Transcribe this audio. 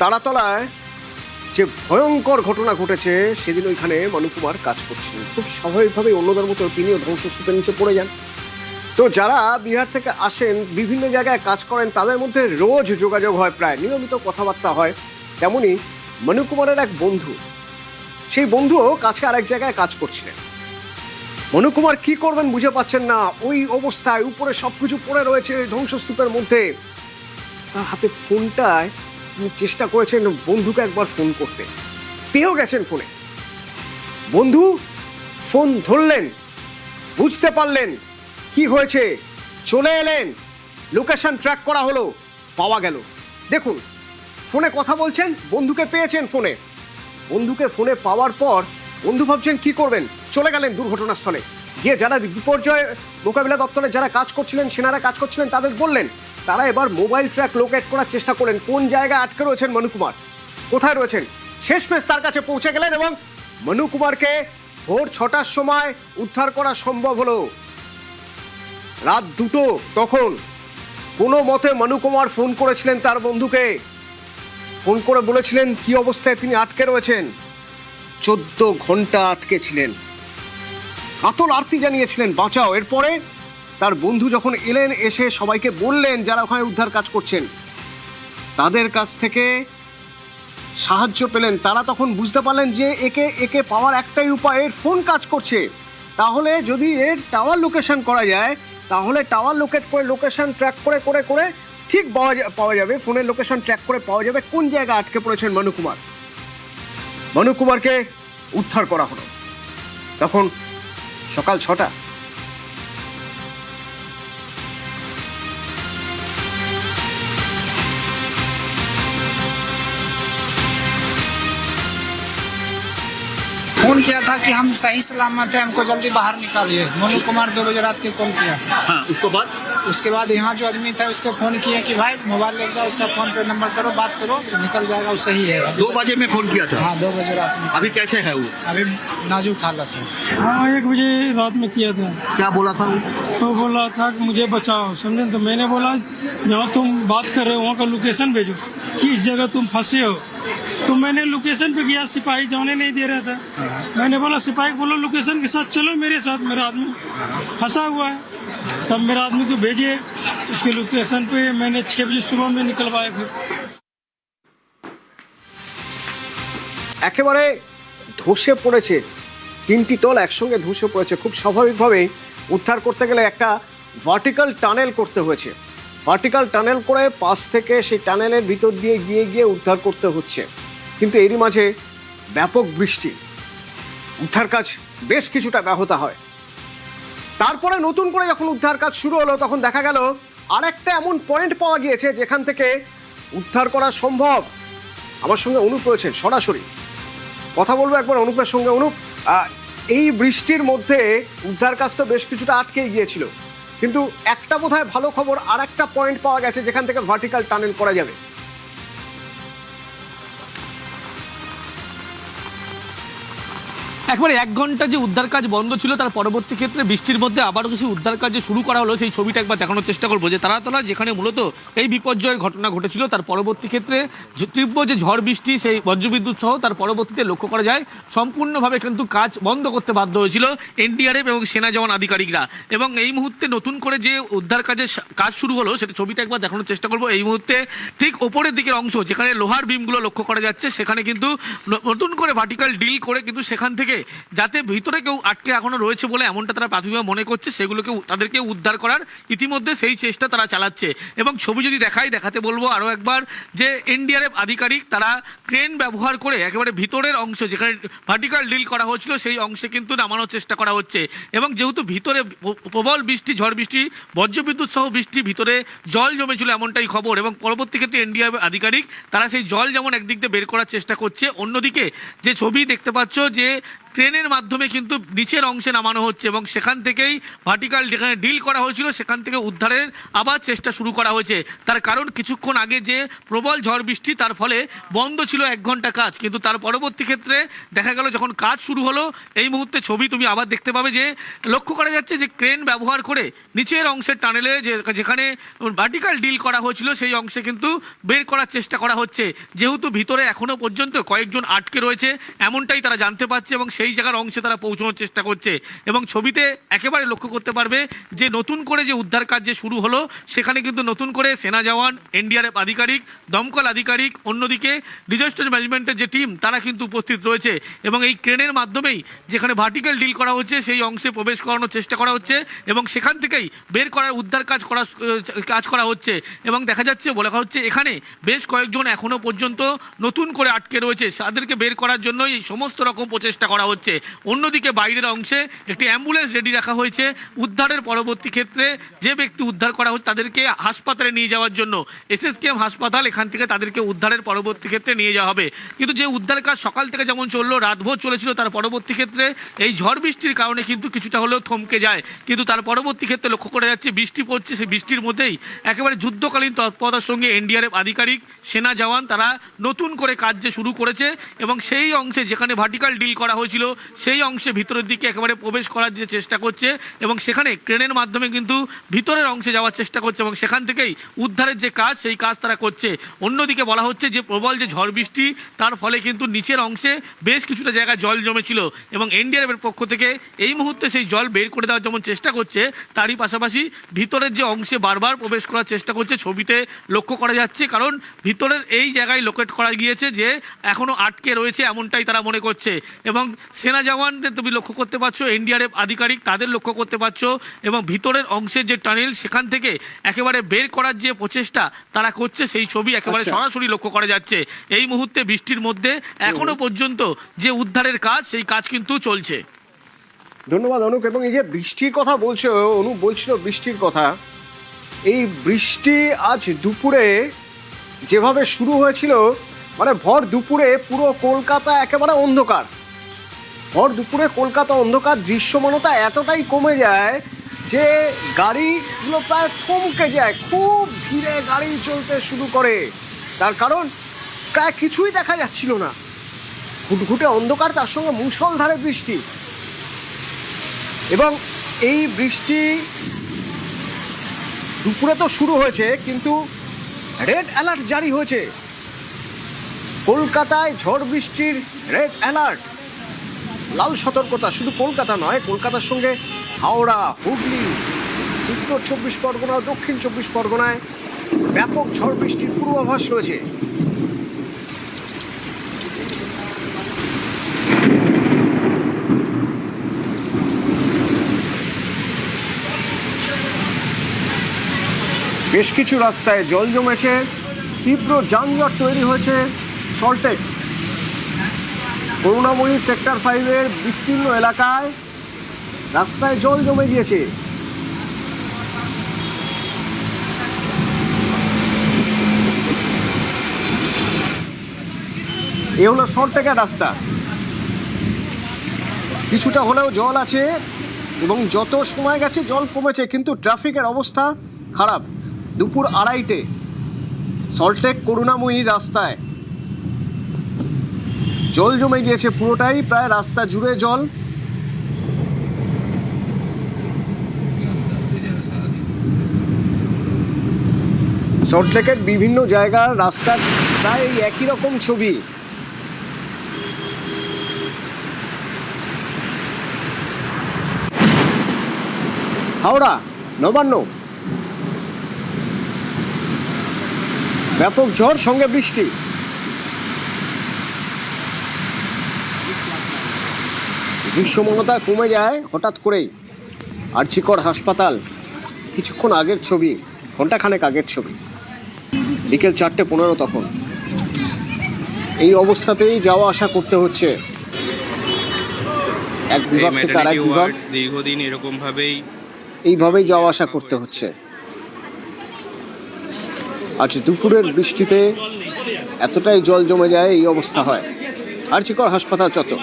তারাতলায় যে ভয়ঙ্কর ঘটনা ঘটেছে সেদিন ওইখানে মনু কুমার কাজ করছিলেন। খুব স্বাভাবিকভাবে অন্যদের মতো তিনিও ধ্বংসস্তূপের নিচে পড়ে যান। তো যারা বিহার থেকে আসেন, বিভিন্ন জায়গায় কাজ করেন, তাদের মধ্যে রোজ যোগাযোগ হয়, প্রায় নিয়মিত কথাবার্তা হয়। তেমনই মনু কুমারের এক বন্ধু, সেই বন্ধুও কাছে আরেক জায়গায় কাজ করছিলেন। মনু কুমার কি করবেন বুঝে পাচ্ছেন না, ওই অবস্থায় উপরে সবকিছু পড়ে রয়েছে ধ্বংসস্তূপের মধ্যে। তার হাতে ফোনটায় তিনি চেষ্টা করেছেন বন্ধুকে একবার ফোন করতে, পেয়েও গেছেন ফোনে। বন্ধু ফোন ধরলেন, বুঝতে পারলেন কি হয়েছে, চলে এলেন, লোকেশন ট্র্যাক করা হলো, পাওয়া গেল। দেখুন, ফোনে কথা বলছেন, বন্ধুকে পেয়েছেন ফোনে। বন্ধুকে ফোনে পাওয়ার পর বন্ধু ভাবছেন কি করবেন, চলে গেলেন দুর্ঘটনাস্থলে গিয়ে যারা বিপর্যয় মোকাবিলা দপ্তরে যারা কাজ করছিলেন, সেনারা কাজ করছিলেন, তাদের বললেন। তারা এবার মোবাইল ট্র্যাক লোকেট করার চেষ্টা করলেন, কোন জায়গায় আটকে রয়েছেন মনু কুমার, কোথায় রয়েছেন। শেষমেশ তার কাছে পৌঁছে গেলেন এবং মনু কুমারকে ভোর 6টার সময় উদ্ধার করা সম্ভব হলো। রাত 2টো তখন। কোনো মতে মনু কুমার ফোন করেছিলেন তার বন্ধুকে, ফোন করে বলেছিলেন কি অবস্থায় তিনি আটকে রয়েছেন। 14 ঘন্টা আটকে ছিলেন, কাতর আরতি জানিয়েছিলেন বাঁচাও। এরপরে তার বন্ধু যখন এলেন, এসে সবাইকে বললেন যারা ওখানে উদ্ধার কাজ করছেন, তাদের কাছ থেকে সাহায্য পেলেন। তারা তখন বুঝতে পারলেন যে একে একে পাওয়ার একটাই উপায়, এর ফোন কাজ করছে। তাহলে যদি এর টাওয়ার লোকেশন করা যায়, তাহলে টাওয়ার লোকেট করে লোকেশন ট্র্যাক করে করে করে ঠিক পাওয়া যাবে, ফোনের লোকেশন ট্র্যাক করে পাওয়া যাবে কোন জায়গায় আটকে পড়েছেন মনু কুমার। মনু কুমারকে উদ্ধার করা হলো। তখন সকাল 6টা। फोन किया था कि हम सही सलामत है, हमको जल्दी बाहर निकालिए। मोनू कुमार 2 बजे रात के कॉल किया। हाँ, उसके बाद यहाँ जो आदमी था उसको फोन किया कि भाई मोबाइल ले जाओ, उसका फोन पे नंबर करो, बात करो, निकल जाएगा, वो सही है। 2 बजे में फोन किया था। हाँ, 2 बजे रात में। अभी कैसे है वो? अभी नाजुक हालत है। हाँ, 1 बजे रात में किया था। क्या बोला था वो? तो बोला था कि मुझे बचाओ, समझे। तो मैंने बोला जहाँ तुम बात कर रहे हो वहाँ का लोकेशन भेजो, किस जगह तुम फंसे हो। तो मैंने लोकेशन पे गया, सिपाही जाने नहीं दे रहा था। मैंने बोला सिपाही को बोलो लोकेशन के साथ चलो मेरे साथ, मेरा आदमी फंसा हुआ है। तब मेरा आदमी को भेजे, उसके लोकेशन पे मैंने 6 बजे सुबह में निकलवाया। फिर একেবারে ধসে পড়েছে, 3টি তল একসঙ্গে ধসে পড়েছে। খুব স্বাভাবিকভাবে উদ্ধার করতে গেলে একটা ভার্টিক্যাল টানেল করতে হয়েছে। ভার্টিক্যাল টানেল করে পাশ থেকে সেই টানেলের ভিতর দিয়ে গিয়ে গিয়ে উদ্ধার করতে হচ্ছে। কিন্তু এরই মাঝে ব্যাপক বৃষ্টি, উদ্ধার কাজ বেশ কিছুটা ব্যাহত হয়। তারপরে নতুন করে যখন উদ্ধার কাজ শুরু হলো, তখন দেখা গেল আরেকটা এমন পয়েন্ট পাওয়া গিয়েছে যেখান থেকে উদ্ধার করা সম্ভব। আমার সঙ্গে অনুপ রয়েছেন, সরাসরি কথা বলবো একবার অনুপের সঙ্গে। অনুপ, এই বৃষ্টির মধ্যে উদ্ধার কাজ তো বেশ কিছুটা আটকেই গিয়েছিল, কিন্তু একটা বোধহয় ভালো খবর, আর একটা পয়েন্ট পাওয়া গেছে যেখান থেকে ভার্টিক্যাল টানেল করা যাবে। একবারে 1 ঘন্টা যে উদ্ধার কাজ বন্ধ ছিল, তার পরবর্তী ক্ষেত্রে বৃষ্টির মধ্যে আবারও কিছু উদ্ধার কাজ যে শুরু করা হলো, সেই ছবিটা একবার দেখানোর চেষ্টা করবো। যে তারাতলা যেখানে মূলত এই বিপর্যয়ের ঘটনা ঘটেছিল, তার পরবর্তী ক্ষেত্রে তীব্র যে ঝড় বৃষ্টি, সেই বজ্রবিদ্যুৎ সহ তার পরবর্তীতে লক্ষ্য করা যায় সম্পূর্ণভাবে কিন্তু কাজ বন্ধ করতে বাধ্য হয়েছিল এনডিআরএফ এবং সেনা জওয়ান আধিকারিকরা। এবং এই মুহূর্তে নতুন করে যে উদ্ধার কাজের কাজ শুরু হলো, সেটা ছবিটা একবার দেখানোর চেষ্টা করবো। এই মুহূর্তে ঠিক ওপরের দিকের অংশ যেখানে লোহার বিমগুলো লক্ষ্য করা যাচ্ছে, সেখানে কিন্তু নতুন করে ভার্টিক্যাল ডিল করে কিন্তু সেখান থেকে যাতে ভিতরে কেউ আটকে এখনো রয়েছে বলে এমনটা তারা প্রাথমিকভাবে মনে করছে, সেগুলোকে তাদেরকে উদ্ধার করার ইতিমধ্যে সেই চেষ্টা তারা চালাচ্ছে। এবং ছবি যদি দেখাতে বলবো আরও একবার, যে এনডিআরএফ আধিকারিক তারা ক্রেন ব্যবহার করে একেবারে ভিতরের অংশ যেখানে ভার্টিক্যাল ডিল করা হচ্ছিল, সেই অংশে কিন্তু নামানোর চেষ্টা করা হচ্ছে। এবং যেহেতু ভিতরে প্রবল বৃষ্টি, ঝড় বৃষ্টি, বজ্রবিদ্যুৎ সহ বৃষ্টি, ভিতরে জল জমেছিল এমনটাই খবর। এবং পরবর্তী ক্ষেত্রে এনডিআরএফ আধিকারিক তারা সেই জল যেমন একদিক দিয়ে বের করার চেষ্টা করছে, অন্যদিকে যে ছবি দেখতে পাচ্ছ যে ক্রেনের মাধ্যমে কিন্তু নিচের অংশে নামানো হচ্ছে এবং সেখান থেকেই ভার্টিক্যাল যেখানে ডিল করা হয়েছিল সেখান থেকে উদ্ধারের আবার চেষ্টা শুরু করা হয়েছে। তার কারণ কিছুক্ষণ আগে যে প্রবল ঝড় বৃষ্টি তার ফলে বন্ধ ছিল 1 ঘন্টা কাজ, কিন্তু তার পরবর্তী ক্ষেত্রে দেখা গেল যখন কাজ শুরু হলো, এই মুহূর্তে ছবি তুমি আবার দেখতে পাবে যে লক্ষ্য করা যাচ্ছে যে ক্রেন ব্যবহার করে নিচের অংশের টানেলে যেখানে ভার্টিক্যাল ডিল করা হয়েছিল সেই অংশে কিন্তু বের করার চেষ্টা করা হচ্ছে। যেহেতু ভিতরে এখনো পর্যন্ত কয়েকজন আটকে রয়েছে এমনটাই তারা জানতে পারছে এবং সেই জায়গার অংশে তারা পৌঁছানোর চেষ্টা করছে। এবং ছবিতে একেবারে লক্ষ্য করতে পারবে যে নতুন করে যে উদ্ধার কাজ যে শুরু হলো সেখানে কিন্তু নতুন করে সেনা জওয়ান, এনডিআরএফ আধিকারিক, দমকল আধিকারিক, অন্যদিকে ডিজাস্টার ম্যানেজমেন্টের যে টিম তারা কিন্তু উপস্থিত রয়েছে এবং এই ক্রেনের মাধ্যমেই যেখানে ভার্টিক্যাল ডিল করা হচ্ছে সেই অংশে প্রবেশ করানোর চেষ্টা করা হচ্ছে এবং সেখান থেকেই বের করার উদ্ধার কাজ করা হচ্ছে। এবং দেখা যাচ্ছে বলা হচ্ছে এখানে বেশ কয়েকজন এখনো পর্যন্ত নতুন করে আটকে রয়েছে, তাদেরকে বের করার জন্য এই সমস্ত রকম প্রচেষ্টা করা হচ্ছে। অন্যদিকে বাইরের অংশে একটি অ্যাম্বুলেন্স রেডি রাখা হয়েছে উদ্ধারের পরবর্তী ক্ষেত্রে যে ব্যক্তি উদ্ধার করা হচ্ছে তাদেরকে হাসপাতালে নিয়ে যাওয়ার জন্য। এসএসকেএম হাসপাতাল, এখান থেকে তাদেরকে উদ্ধারের পরবর্তী ক্ষেত্রে নিয়ে যাওয়া হবে। কিন্তু যে উদ্ধার কাজ সকাল থেকে যেমন চললো, রাতভর চলেছিল, তার পরবর্তী ক্ষেত্রে এই ঝড় বৃষ্টির কারণে কিন্তু কিছুটা হলেও থমকে যায়। কিন্তু তার পরবর্তী ক্ষেত্রে লক্ষ্য করা যাচ্ছে বৃষ্টি পড়ছে, সেই বৃষ্টির মধ্যেই একেবারে যুদ্ধকালীন তৎপরতার সঙ্গে এনডিআরএফ আধিকারিক, সেনা জওয়ান তারা নতুন করে কাজ যে শুরু করেছে এবং সেই অংশে যেখানে ভার্টিক্যাল ডিল করা হয়েছিল সেই অংশে ভিতরের দিকে একেবারে প্রবেশ করার যে চেষ্টা করছে এবং সেখানে ক্রেনের মাধ্যমে কিন্তু ভিতরের অংশে যাওয়ার চেষ্টা করছে এবং সেখান থেকেই উদ্ধারের যে কাজ সেই কাজ তারা করছে। অন্যদিকে বলা হচ্ছে যে প্রবল যে ঝড় বৃষ্টি তার ফলে কিন্তু নিচের অংশে বেশ কিছুটা জায়গায় জল জমেছিল এবং এনডিআরএফের পক্ষ থেকে এই মুহূর্তে সেই জল বের করে দেওয়ার যেমন চেষ্টা করছে, তারই পাশাপাশি ভিতরের যে অংশে বারবার প্রবেশ করার চেষ্টা করছে। ছবিতে লক্ষ্য করা যাচ্ছে কারণ ভিতরের এই জায়গায় লোকেট করা গিয়েছে যে এখনো আটকে রয়েছে এমনটাই তারা মনে করছে এবং সেনা জওয়ানদের তুমি লক্ষ্য করতে পারছো, এনডিআরএফ আধিকারিক তাদের লক্ষ্য করতে পারছো এবং ভিতরের অংশের যে টানেল সেখান থেকে একেবারে বের করার যে প্রচেষ্টা তারা করছে সেই ছবি একেবারে সরাসরি লক্ষ্য করা যাচ্ছে। এই মুহূর্তে বৃষ্টির মধ্যে এখনো পর্যন্ত যে উদ্ধারের কাজ সেই কাজ কিন্তু চলছে। ধন্যবাদ অনুপ। এবং এই যে বৃষ্টির কথা বলছো, অনুপ বলছিল বৃষ্টির কথা, এই বৃষ্টি আজ দুপুরে যেভাবে শুরু হয়েছিল, মানে ভর দুপুরে পুরো কলকাতা একেবারে অন্ধকার। ভর দুপুরে কলকাতা অন্ধকার, দৃশ্যমানতা এতটাই কমে যায় যে গাড়িগুলো প্রায় থমকে যায়, খুব ধীরে গাড়ি চলতে শুরু করে। তার কারণ প্রায় কিছুই দেখা যাচ্ছিল না, ঘুটঘুটে অন্ধকার, তার সঙ্গে মুষলধারে বৃষ্টি। এবং এই বৃষ্টি দুপুরে তো শুরু হয়েছে কিন্তু রেড অ্যালার্ট জারি হয়েছে কলকাতায়। ঝড় বৃষ্টির রেড অ্যালার্ট, লাল সতর্কতা। শুধু কলকাতা নয়, কলকাতার সঙ্গে হাওড়া, হুগলি, উত্তর 24 পরগনা, দক্ষিণ 24 পরগনায় ব্যাপক ঝড় বৃষ্টির পূর্বাভাস রয়েছে। বেশ কিছু রাস্তায় জল জমেছে, তীব্র যানজট তৈরি হয়েছে সল্টলেক, করুণাময়ী সেক্টর 5-এর বিস্তীর্ণ এলাকায় রাস্তায় জল জমে গিয়েছে। এ হলো সল্টলেকের রাস্তা, কিছুটা হলেও জল আছে এবং যত সময় গেছে জল কমেছে, কিন্তু ট্রাফিকের অবস্থা খারাপ। দুপুর 2:30 সল্টলেক করুণাময়ী রাস্তায় জল জমে গিয়েছে পুরোটাই, প্রায় রাস্তা জুড়ে জল। সল্টলেকের বিভিন্ন জায়গার রাস্তার প্রায় একই রকম ছবি। হাওড়া নবান্ন, ব্যাপক ঝড় সঙ্গে বৃষ্টি। দৃশ্যমানতা কমে যায় হঠাৎ করেই। আরজিকর হাসপাতাল, কিছুক্ষণ আগের ছবি, ঘন্টাখানেক আগের ছবি, বিকেল 4:15 তখন। এই অবস্থাতেই যাওয়া আসা করতে হচ্ছে এক বিভাগ থেকে আরেক বিভাগ, দীর্ঘদিন এইভাবেই যাওয়া আসা করতে হচ্ছে। আজ দুপুরের বৃষ্টিতে এতটাই জল জমে যায়, এই অবস্থা হয়। আরজিকর হাসপাতাল চত্বর।